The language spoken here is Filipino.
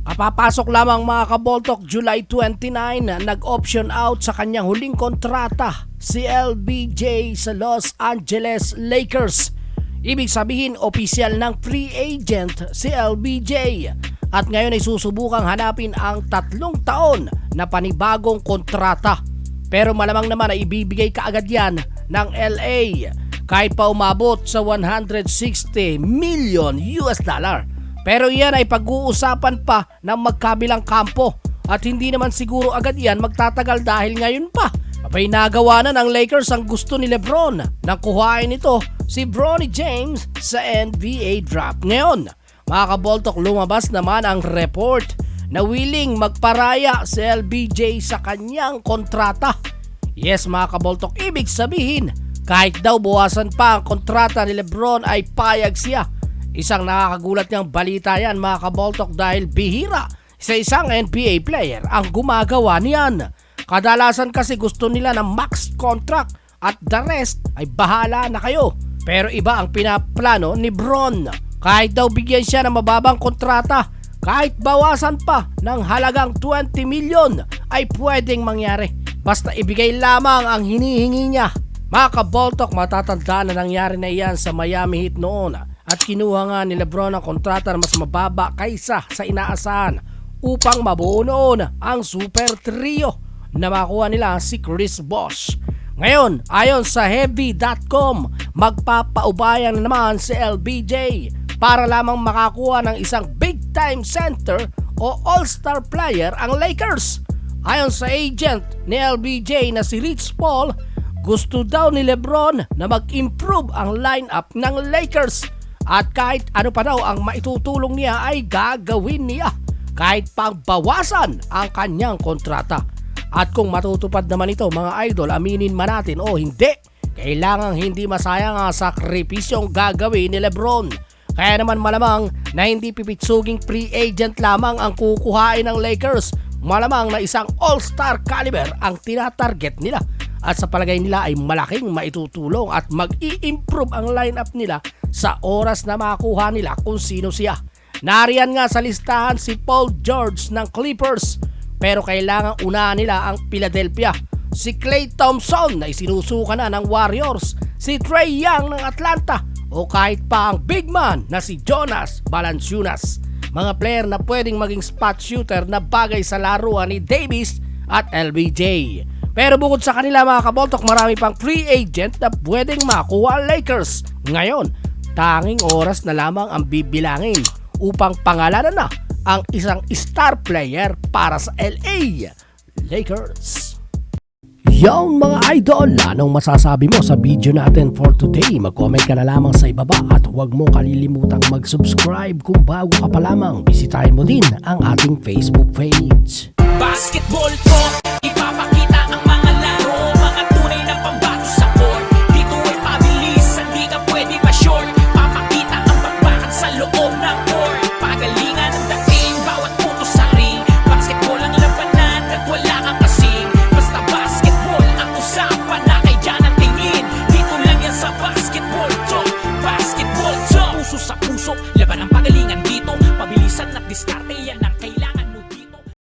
Kapapasok lamang mga kaboltok July 29 nag-option out sa kanyang huling kontrata si LBJ sa Los Angeles Lakers. Ibig sabihin opisyal ng free agent si LBJ at ngayon ay susubukang hanapin ang 3 taon na panibagong kontrata. Pero malamang naman ay ibibigay kaagad yan ng LA kahit pa umabot sa 160 million US dollar. Pero yan ay pag-uusapan pa ng magkabilang kampo at hindi naman siguro agad yan magtatagal dahil ngayon pa abay nagawa na ng Lakers ang gusto ni LeBron nang kuhain ito si Bronny James sa NBA draft. Ngayon, mga kaboltok, lumabas naman ang report na willing magparaya si LBJ sa kanyang kontrata. Yes mga kaboltok, ibig sabihin kahit daw buwasan pa ang kontrata ni LeBron ay payag siya. Isang nakakagulat niyang balita yan mga kaboltok dahil bihira sa isang NBA player ang gumagawa niyan. Kadalasan kasi gusto nila ng max contract at the rest ay bahala na kayo. Pero iba ang pinaplano ni Bron. Kahit daw bigyan siya ng mababang kontrata, kahit bawasan pa ng halagang 20 million ay pwedeng mangyari. Basta ibigay lamang ang hinihingi niya. Mga kaboltok, matatandaan na nangyari na iyan sa Miami Heat noon. At kinuha nga ni LeBron ang kontrata na mas mababa kaysa sa inaasahan upang mabuo noon ang super trio na makuha nila si Chris Bosh. Ngayon, ayon sa Heavy.com, magpapaubayan na naman si LBJ para lamang makakuha ng isang big time center o all-star player ang Lakers. Ayon sa agent ni LBJ na si Rich Paul, gusto daw ni LeBron na mag-improve ang lineup ng Lakers. At kahit ano pa daw ang maitutulong niya ay gagawin niya kahit pang bawasan ang kanyang kontrata. At kung matutupad naman ito mga idol, aminin man natin o hindi, kailangang hindi masayang ang sakripisyong gagawin ni LeBron. Kaya naman malamang na hindi pipitsuging free agent lamang ang kukuhain ng Lakers. Malamang na isang all-star caliber ang tinatarget nila. At sa palagay nila ay malaking maitutulong at mag-i-improve ang lineup nila sa oras na makuha nila kung sino siya. Nariyan nga sa listahan si Paul George ng Clippers, pero kailangan unahan nila ang Philadelphia. Si Klay Thompson na isinusuka na ng Warriors, si Trae Young ng Atlanta o kahit pa ang big man na si Jonas Valanciunas. Mga player na pwedeng maging spot shooter na bagay sa laruan ni Davis at LBJ. Pero bukod sa kanila mga kaboltok, marami pang free agent na pwedeng makuha ang Lakers. Ngayon, tanging oras na lamang ang bibilangin upang pangalanan na ang isang star player para sa LA Lakers. Yon mga idol, anong masasabi mo sa video natin for today? Mag-comment ka na lamang sa ibaba at huwag mo kalilimutang mag-subscribe kung bago ka pa lamang. Bisitahin mo din ang ating Facebook page. Basketball talk, ipapakita